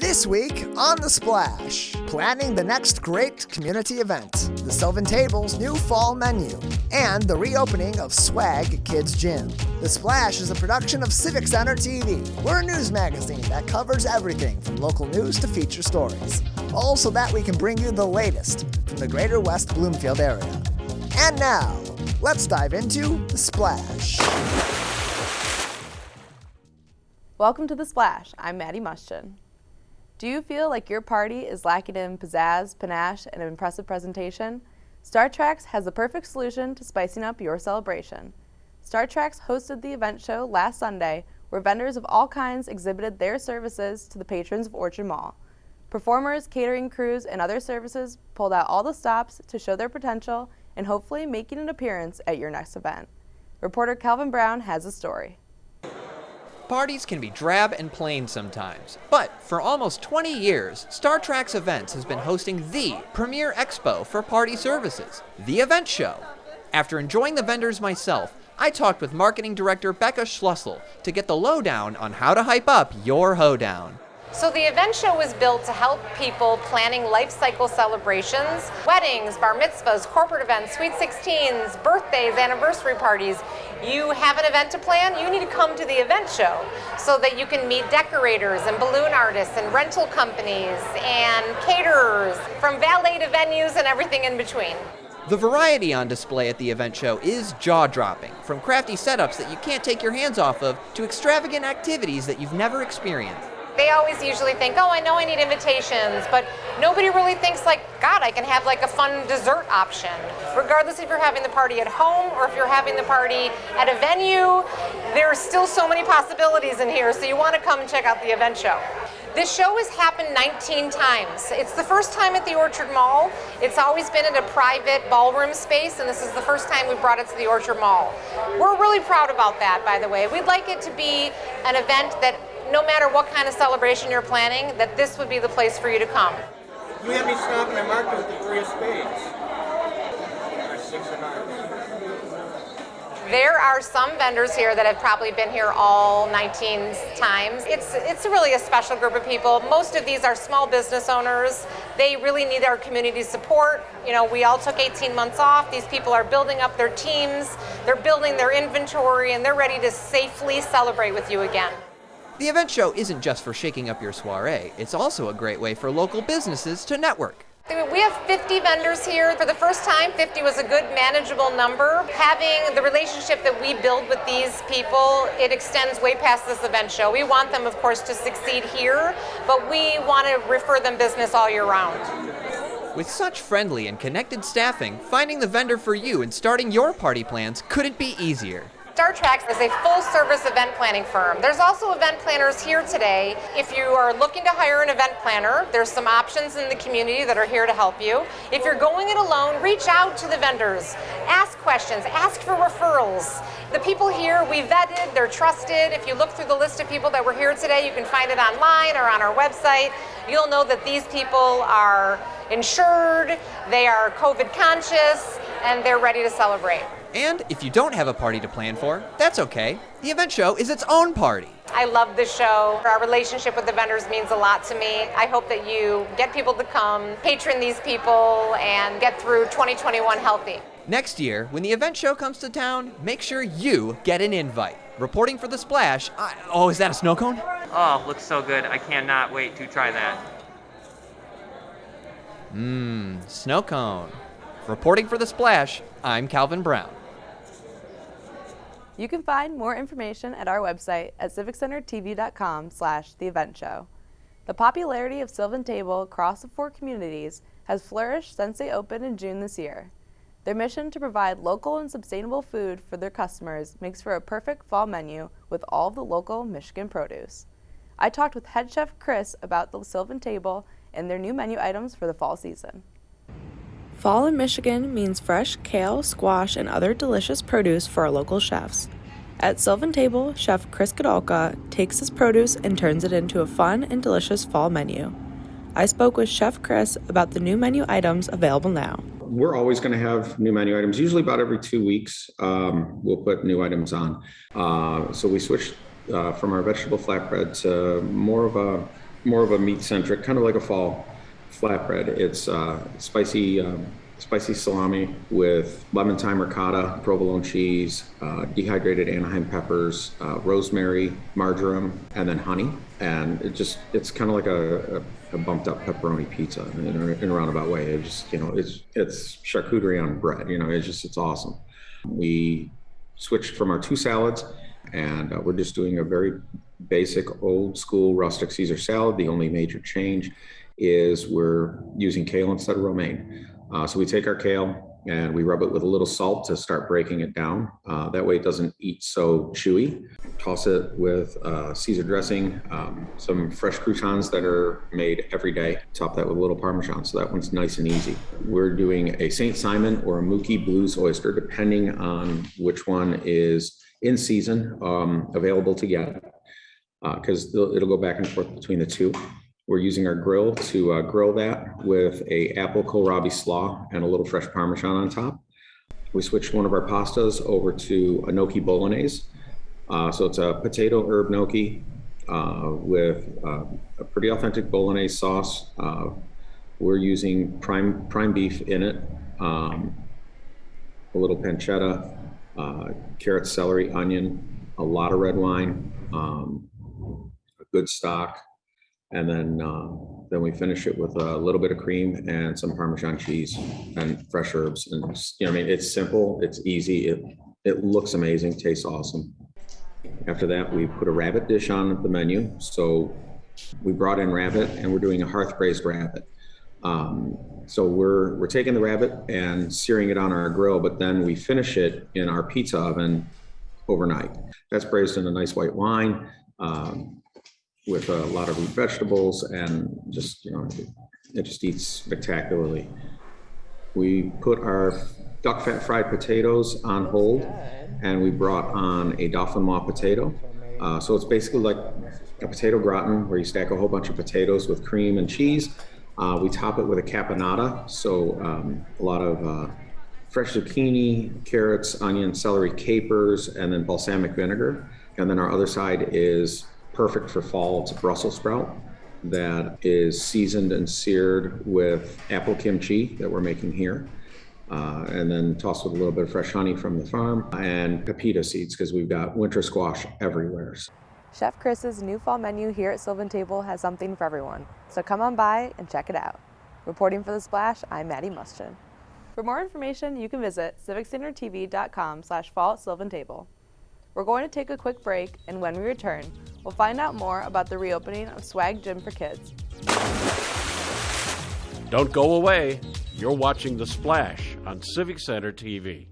This week on The Splash, planning the next great community event, the Sylvan Table's new fall menu, and the reopening of S.W.A.G Kids Gym. The Splash is a production of Civic Center TV. We're a news magazine that covers everything from local news to feature stories, all so that we can bring you the latest from the greater West Bloomfield area. And now, let's dive into The Splash. Welcome to The Splash. I'm Maddie Mustion. Do you feel like your party is lacking in pizzazz, panache, and an impressive presentation? Star Tracks has the perfect solution to spicing up your celebration. Star Tracks hosted the event show last Sunday, where vendors of all kinds exhibited their services to the patrons of Orchard Mall. Performers, catering crews, and other services pulled out all the stops to show their potential and hopefully making an appearance at your next event. Reporter Calvin Brown has a story. Parties can be drab and plain sometimes, but for almost 20 years, Star Tracks Events has been hosting the premier expo for party services, the event show. After enjoying the vendors myself, I talked with marketing director Becca Schlussel to get the lowdown on how to hype up your hoedown. So the event show was built to help people planning life cycle celebrations, weddings, bar mitzvahs, corporate events, sweet 16s, birthdays, anniversary parties. You have an event to plan, you need to come to the event show so that you can meet decorators and balloon artists and rental companies and caterers, from valet to venues and everything in between. The variety on display at the event show is jaw-dropping, from crafty setups that you can't take your hands off of to extravagant activities that you've never experienced. They always usually think, oh, I know I need invitations, but nobody really thinks like, God, I can have like a fun dessert option. Regardless if you're having the party at home or if you're having the party at a venue, there's still so many possibilities in here, so you want to come and check out the event show. This show has happened 19 times. It's the first time at the Orchard Mall. It's always been in a private ballroom space, and this is the first time we brought it to the Orchard Mall. We're really proud about that, by the way. We'd like it to be an event that no matter what kind of celebration you're planning, that this would be the place for you to come. You had me stop and I marked it with the 3 of spades. Or 6 of hearts. There are some vendors here that have probably been here all 19 times. It's really a special group of people. Most of these are small business owners. They really need our community support. You know, we all took 18 months off. These people are building up their teams, they're building their inventory, and they're ready to safely celebrate with you again. The event show isn't just for shaking up your soiree, it's also a great way for local businesses to network. We have 50 vendors here. For the first time, 50 was a good manageable number. Having the relationship that we build with these people, it extends way past this event show. We want them, of course, to succeed here, but we want to refer them business all year round. With such friendly and connected staffing, finding the vendor for you and starting your party plans couldn't be easier. Star Tracks is a full-service event planning firm. There's also event planners here today. If you are looking to hire an event planner, there's some options in the community that are here to help you. If you're going it alone, reach out to the vendors. Ask questions, ask for referrals. The people here, we vetted, they're trusted. If you look through the list of people that were here today, you can find it online or on our website. You'll know that these people are insured, they are COVID conscious, and they're ready to celebrate. And if you don't have a party to plan for, that's okay. The event show is its own party. I love this show. Our relationship with the vendors means a lot to me. I hope that you get people to come, patron these people, and get through 2021 healthy. Next year, when the event show comes to town, make sure you get an invite. Reporting for The Splash, is that a snow cone? Oh, looks so good. I cannot wait to try that. Snow cone. Reporting for The Splash, I'm Calvin Brown. You can find more information at our website at civiccentertv.com/theeventshow. The popularity of Sylvan Table across the 4 communities has flourished since they opened in June this year. Their mission to provide local and sustainable food for their customers makes for a perfect fall menu with all of the local Michigan produce. I talked with head chef Chris about the Sylvan Table and their new menu items for the fall season. Fall in Michigan means fresh kale, squash, and other delicious produce for our local chefs. At Sylvan Table, Chef Chris Godolka takes his produce and turns it into a fun and delicious fall menu. I spoke with Chef Chris about the new menu items available now. We're always going to have new menu items. Usually about every 2 weeks, we'll put new items on. So we switched from our vegetable flatbread to more of a more of a meat-centric, kind of like a fall flatbread. It's spicy salami with lemon thyme ricotta, provolone cheese, dehydrated Anaheim peppers, rosemary, marjoram, and then honey. And it's kind of like a bumped up pepperoni pizza in a roundabout way. It's charcuterie on bread. It's awesome. We switched from our 2 salads, and we're just doing a very basic old school rustic Caesar salad. The only major change is we're using kale instead of romaine. So we take our kale and we rub it with a little salt to start breaking it down. That way it doesn't eat so chewy. Toss it with Caesar dressing, some fresh croutons that are made every day. Top that with a little Parmesan, so that one's nice and easy. We're doing a St. Simon or a Mookie Blues oyster, depending on which one is in season, available to get, because it'll go back and forth between the two. We're using our grill to grill that with a apple kohlrabi slaw and a little fresh Parmesan on top. We switched one of our pastas over to a gnocchi bolognese. So it's a potato herb gnocchi with a pretty authentic bolognese sauce. We're using prime beef in it, a little pancetta, carrot, celery, onion, a lot of red wine, a good stock. And then we finish it with a little bit of cream and some Parmesan cheese and fresh herbs. And it's simple, it's easy, it looks amazing, tastes awesome. After that, we put a rabbit dish on the menu. So we brought in rabbit, and we're doing a hearth braised rabbit. So we're taking the rabbit and searing it on our grill, but then we finish it in our pizza oven overnight. That's braised in a nice white wine. With a lot of root vegetables, and it just eats spectacularly. We put our duck fat fried potatoes on hold, and we brought on a dauphinoise potato. So it's basically like a potato gratin where you stack a whole bunch of potatoes with cream and cheese. We top it with a caponata, so a lot of fresh zucchini, carrots, onion, celery, capers, and then balsamic vinegar. And then our other side is perfect for fall. It's a Brussels sprout that is seasoned and seared with apple kimchi that we're making here. And then tossed with a little bit of fresh honey from the farm and pepita seeds, because we've got winter squash everywhere. Chef Chris's new fall menu here at Sylvan Table has something for everyone, so come on by and check it out. Reporting for The Splash, I'm Maddie Mustion. For more information, you can visit civiccentertv.com/fall@sylvantable. We're going to take a quick break, and when we return, we'll find out more about the reopening of S.W.A.G Gym for Kids. Don't go away. You're watching The Splash on Civic Center TV.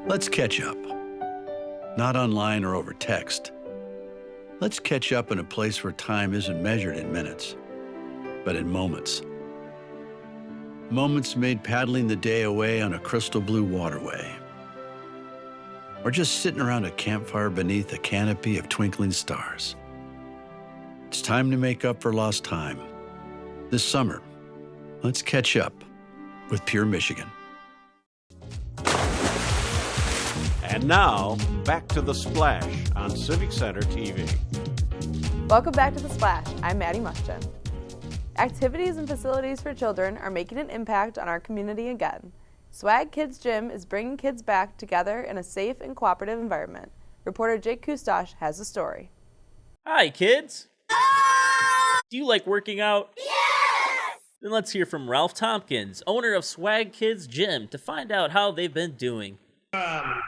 Let's catch up. Not online or over text. Let's catch up in a place where time isn't measured in minutes, but in moments. Moments made paddling the day away on a crystal blue waterway. Or just sitting around a campfire beneath a canopy of twinkling stars. It's time to make up for lost time. This summer, let's catch up with Pure Michigan. And now, back to The Splash on Civic Center TV. Welcome back to The Splash. I'm Maddie Mustion. Activities and facilities for children are making an impact on our community again. S.W.A.G Kids Gym is bringing kids back together in a safe and cooperative environment. Reporter Jake Kustosh has the story. Hi, kids. Do you like working out? Yes! Then let's hear from Ralph Tompkins, owner of S.W.A.G Kids Gym, to find out how they've been doing.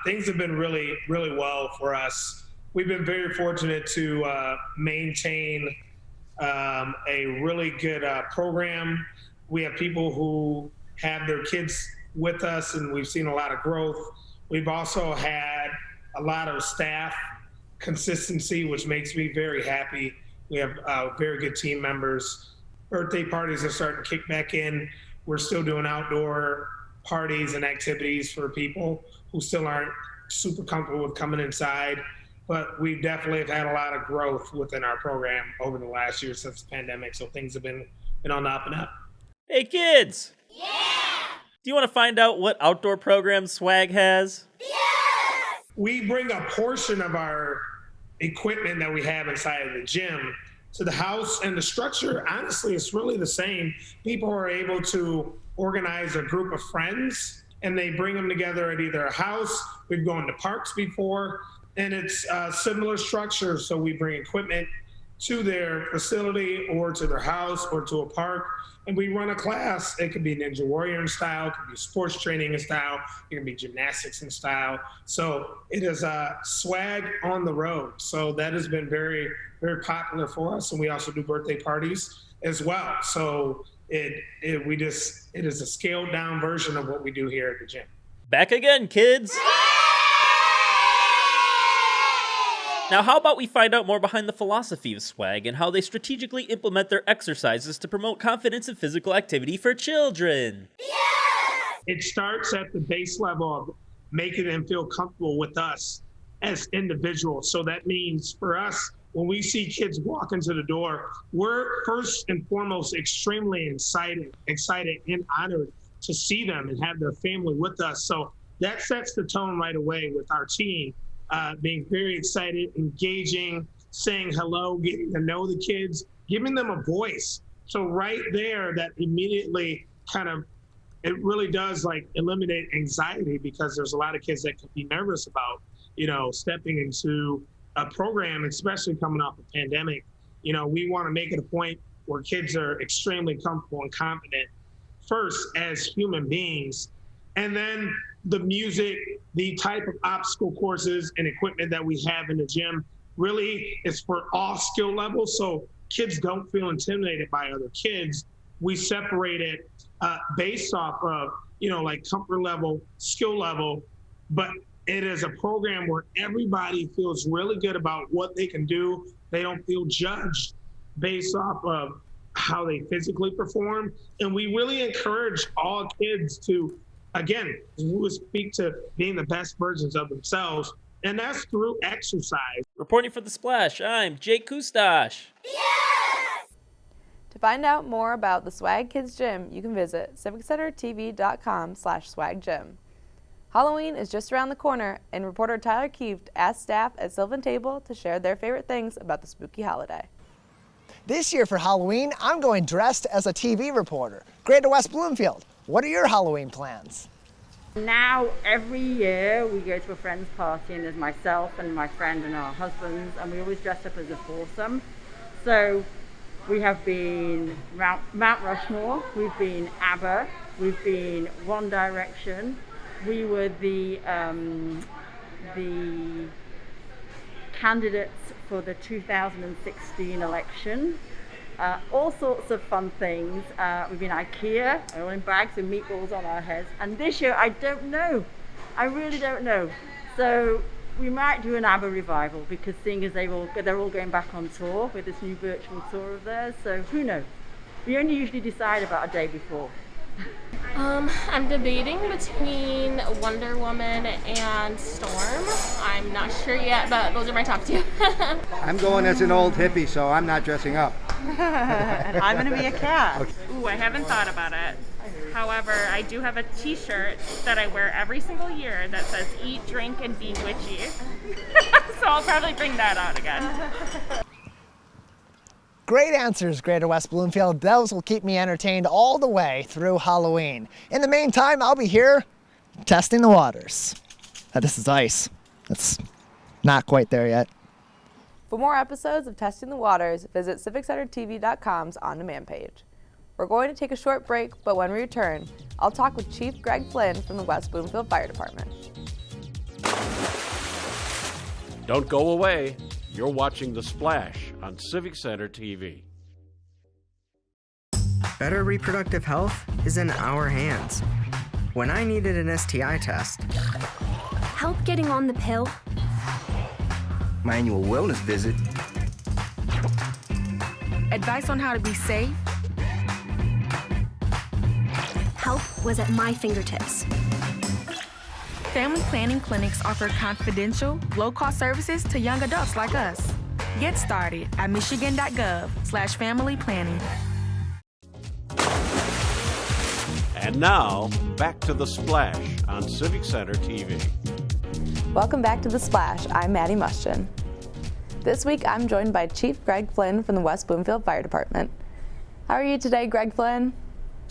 Things have been really, really well for us. We've been very fortunate to maintain a really good program. We have people who have their kids with us, and we've seen a lot of growth. We've also had a lot of staff consistency, which makes me very happy. We have very good team members. Birthday parties are starting to kick back in. We're still doing outdoor parties and activities for people who still aren't super comfortable with coming inside. But we definitely have had a lot of growth within our program over the last year since the pandemic. So things have been on the up and up. Hey kids! Yeah! Do you want to find out what outdoor programs SWAG has? We bring a portion of our equipment that we have inside of the gym to the house, and the structure, honestly, is really the same. People are able to organize a group of friends, and they bring them together at either a house. We've gone to parks before, and it's similar structure. So we bring equipment to their facility or to their house or to a park, and we run a class. It could be Ninja Warrior in style, it could be sports training in style, it can be gymnastics in style. So it is a SWAG on the road. So that has been very, very popular for us. And we also do birthday parties as well. So it is a scaled down version of what we do here at the gym. Back again, kids! Now, how about we find out more behind the philosophy of SWAG and how they strategically implement their exercises to promote confidence and physical activity for children? It starts at the base level of making them feel comfortable with us as individuals. So that means for us, when we see kids walk into the door, we're first and foremost extremely excited and honored to see them and have their family with us. So that sets the tone right away with our team. Being very excited, engaging, saying hello, getting to know the kids, giving them a voice. So right there, that immediately it really does eliminate anxiety, because there's a lot of kids that can be nervous about, stepping into a program, especially coming off a pandemic. We want to make it a point where kids are extremely comfortable and confident first as human beings, and then the music, the type of obstacle courses and equipment that we have in the gym really is for all skill levels. So kids don't feel intimidated by other kids. We separate it based off of, comfort level, skill level, but it is a program where everybody feels really good about what they can do. They don't feel judged based off of how they physically perform. And we really encourage all kids to, again, we speak to being the best versions of themselves, and that's through exercise. Reporting for The Splash, I'm Jake Kustash. To find out more about the SWAG Kids Gym, you can visit civiccentertv.com/swaggym. Halloween is just around the corner, and reporter Tyler Kieft asked staff at Sylvan Table to share their favorite things about the spooky holiday. This year for Halloween, I'm going dressed as a TV reporter. Greater West Bloomfield. What are your Halloween plans? Now, every year we go to a friend's party, and there's myself and my friend and our husbands, and we always dress up as a foursome. So we have been Mount Rushmore, we've been ABBA, we've been One Direction, we were the candidates for the 2016 election. All sorts of fun things. We've been IKEA, all in bags with meatballs on our heads. And this year, I don't know. I really don't know. So we might do an ABBA revival, because seeing as they're all going back on tour with this new virtual tour of theirs. So who knows? We only usually decide about a day before. I'm debating between Wonder Woman and Storm. I'm not sure yet, but those are my top two. I'm going as an old hippie, so I'm not dressing up. I'm going to be a cat. Okay. Ooh, I haven't thought about it. However, I do have a t-shirt that I wear every single year that says eat, drink, and be witchy. So I'll probably bring that out again. Great answers, Greater West Bloomfield. Those will keep me entertained all the way through Halloween. In the meantime, I'll be here testing the waters. This is ice. It's not quite there yet. For more episodes of Testing the Waters, visit civiccentertv.com's on-demand page. We're going to take a short break, but when we return, I'll talk with Chief Greg Flynn from the West Bloomfield Fire Department. Don't go away. You're watching The Splash on Civic Center TV. Better reproductive health is in our hands. When I needed an STI test, help getting on the pill, my annual wellness visit, advice on how to be safe, was at my fingertips. Family planning clinics offer confidential, low-cost services to young adults like us. Get started at michigan.gov/family planning. And now, back to The Splash on Civic Center TV. Welcome back to The Splash. I'm Maddie Mustion. This week, I'm joined by Chief Greg Flynn from the West Bloomfield Fire Department. How are you today, Greg Flynn?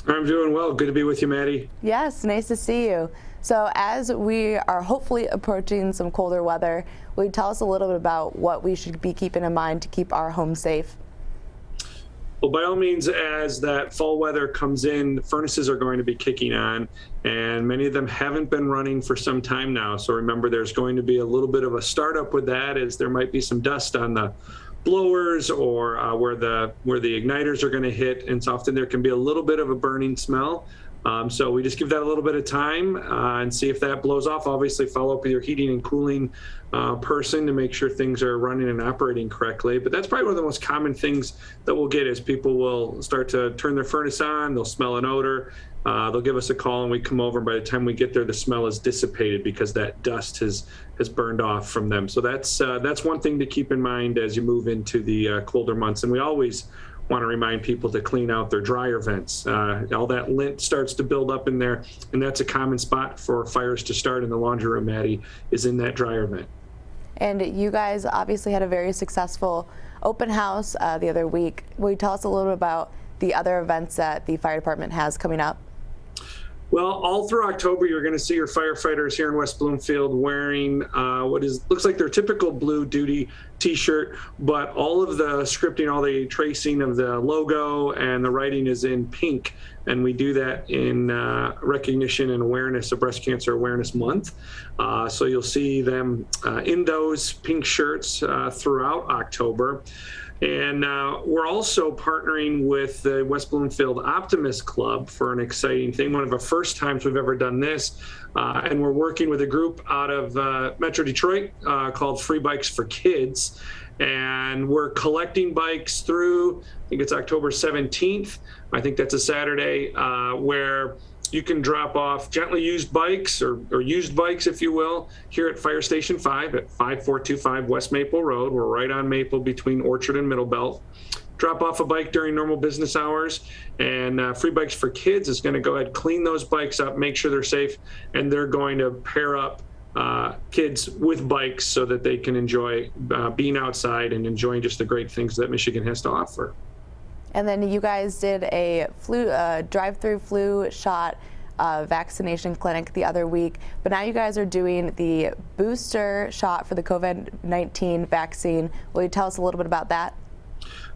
I'm doing well. Good to be with you, Maddie. Yes, nice to see you. So as we are hopefully approaching some colder weather, will you tell us a little bit about what we should be keeping in mind to keep our home safe? Well, by all means, as that fall weather comes in, the furnaces are going to be kicking on, and many of them haven't been running for some time now. So remember, there's going to be a little bit of a startup with that, as there might be some dust on the blowers or where the igniters are going to hit, and so often there can be a little bit of a burning smell. So we just give that a little bit of time and see if that blows off. Obviously, follow up with your heating and cooling person to make sure things are running and operating correctly. But that's probably one of the most common things that we'll get is people will start to turn their furnace on, they'll smell an odor, they'll give us a call and we come over, and by the time we get there, the smell is dissipated because that dust has burned off from them. So that's one thing to keep in mind as you move into the colder months. And we always want to remind people to clean out their dryer vents. All that lint starts to build up in there, and that's a common spot for fires to start in the laundry room, Maddie, is in that dryer vent. And you guys obviously had a very successful open house the other week. Will you tell us a little bit about the other events that the fire department has coming up? Well, all through October, you're going to see your firefighters here in West Bloomfield wearing looks like their typical blue duty T-shirt, but all of the scripting, all the tracing of the logo and the writing is in pink, and we do that in recognition and awareness of Breast Cancer Awareness Month. So you'll see them in those pink shirts throughout October. And we're also partnering with the West Bloomfield Optimist Club for an exciting thing, one of the first times we've ever done this. And we're working with a group out of Metro Detroit called Free Bikes for Kids. And we're collecting bikes through, I think it's October 17th. I think that's a Saturday, where you can drop off gently used bikes or used bikes, if you will, here at Fire Station 5 at 5425 West Maple Road. We're right on Maple between Orchard and Middle Belt. Drop off a bike during normal business hours, and Free Bikes for Kids is going to go ahead, clean those bikes up, make sure they're safe, and they're going to pair up kids with bikes so that they can enjoy being outside and enjoying just the great things that Michigan has to offer. And then you guys did a drive-through flu shot vaccination clinic the other week, but now you guys are doing the booster shot for the COVID-19 vaccine. Will you tell us a little bit about that?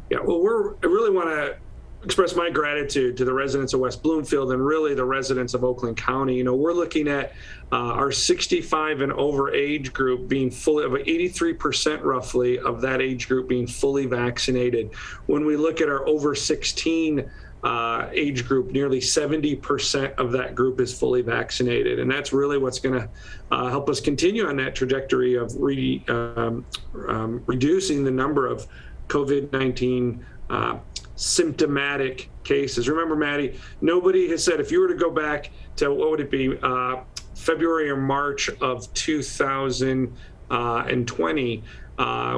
Yeah, well, I really want to express my gratitude to the residents of West Bloomfield and really the residents of Oakland County. You know, we're looking at our 65 and over age group being fully, about 83% roughly of that age group being fully vaccinated. When we look at our over 16 age group, nearly 70% of that group is fully vaccinated. And that's really what's going to help us continue on that trajectory of reducing the number of COVID-19 symptomatic cases. Remember, Maddie, nobody has said, if you were to go back to, what would it be, February or March of 2020,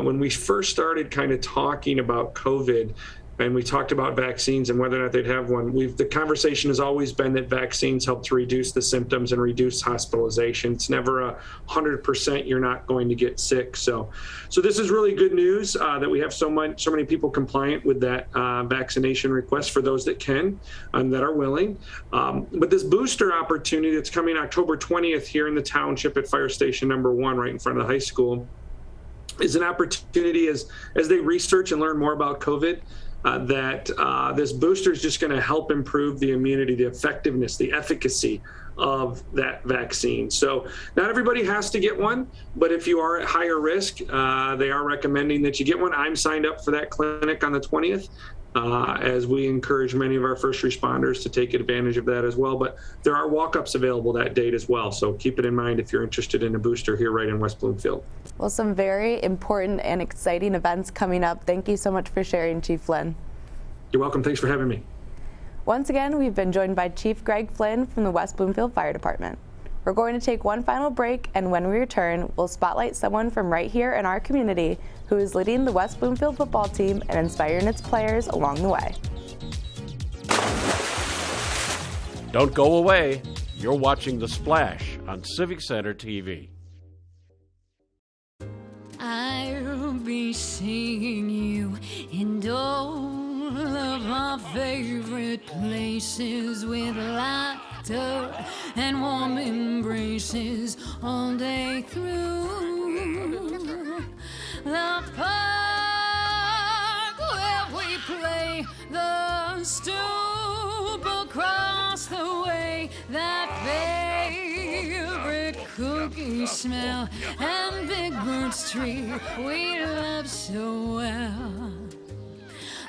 when we first started kind of talking about COVID, and we talked about vaccines and whether or not they'd have one. The conversation has always been that vaccines help to reduce the symptoms and reduce hospitalization. It's never 100% you're not going to get sick. So this is really good news that we have so many people compliant with that vaccination request for those that can and that are willing. But this booster opportunity that's coming October 20th here in the township at Fire Station number 1, right in front of the high school, is an opportunity as they research and learn more about COVID. That this booster is just going to help improve the immunity, the effectiveness, the efficacy of that vaccine. So not everybody has to get one, but if you are at higher risk, they are recommending that you get one. I'm signed up for that clinic on the 20th, as we encourage many of our first responders to take advantage of that as well. But there are walk-ups available that date as well. So keep it in mind if you're interested in a booster here right in West Bloomfield. Well, some very important and exciting events coming up. Thank you so much for sharing, Chief Flynn. You're welcome. Thanks for having me. Once again, we've been joined by Chief Greg Flynn from the West Bloomfield Fire Department. We're going to take one final break, and when we return, we'll spotlight someone from right here in our community who is leading the West Bloomfield football team and inspiring its players along the way. Don't go away. You're watching The Splash on Civic Center TV. I'll be seeing you in all of my favorite places with laughter and warm embraces all day through. The park where we play, the stoop across the way, that favorite cookie smell, and Big Bird's tree we love so well.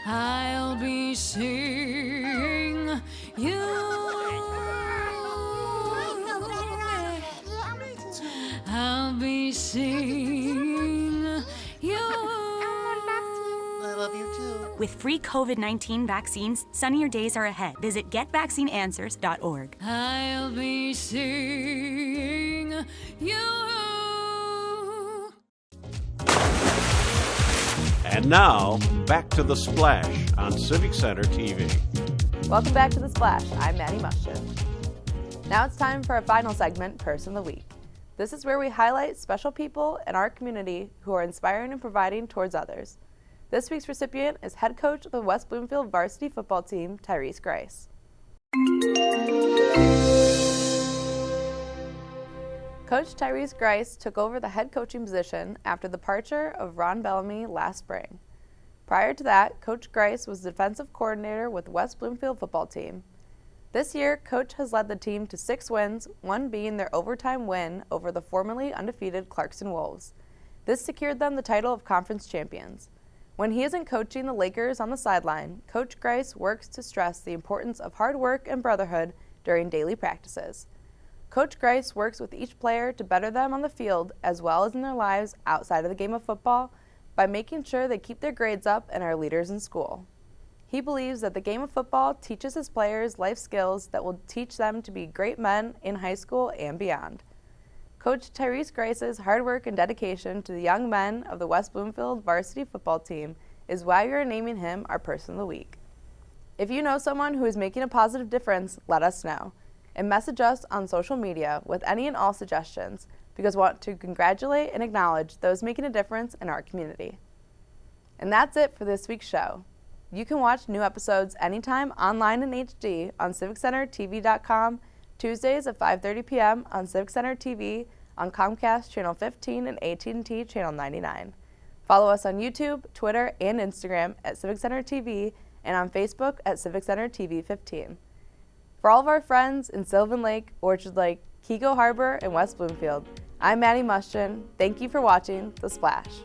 I'll be seeing you. I'll be seeing you. I love you too. With free COVID-19 vaccines, sunnier days are ahead. Visit getvaccineanswers.org. I'll be seeing you. And now, back to The Splash on Civic Center TV. Welcome back to The Splash. I'm Maddie Mustion. Now it's time for our final segment, Person of the Week. This is where we highlight special people in our community who are inspiring and providing towards others. This week's recipient is head coach of the West Bloomfield varsity football team, Tyrese Grice. Coach Tyrese Grice took over the head coaching position after the departure of Ron Bellamy last spring. Prior to that, Coach Grice was defensive coordinator with the West Bloomfield football team. This year, Coach has led the team to 6 wins, one being their overtime win over the formerly undefeated Clarkson Wolves. This secured them the title of conference champions. When he isn't coaching the Lakers on the sideline, Coach Grice works to stress the importance of hard work and brotherhood during daily practices. Coach Grice works with each player to better them on the field as well as in their lives outside of the game of football by making sure they keep their grades up and are leaders in school. He believes that the game of football teaches his players life skills that will teach them to be great men in high school and beyond. Coach Tyrese Grice's hard work and dedication to the young men of the West Bloomfield varsity football team is why we are naming him our Person of the Week. If you know someone who is making a positive difference, let us know. And message us on social media with any and all suggestions because we want to congratulate and acknowledge those making a difference in our community. And that's it for this week's show. You can watch new episodes anytime online in HD on CivicCenterTV.com, Tuesdays at 5:30 p.m. on Civic Center TV, on Comcast Channel 15 and AT&T Channel 99. Follow us on YouTube, Twitter, and Instagram at Civic Center TV and on Facebook at Civic Center TV 15. For all of our friends in Sylvan Lake, Orchard Lake, Keego Harbor, and West Bloomfield, I'm Maddie Mustion. Thank you for watching The Splash.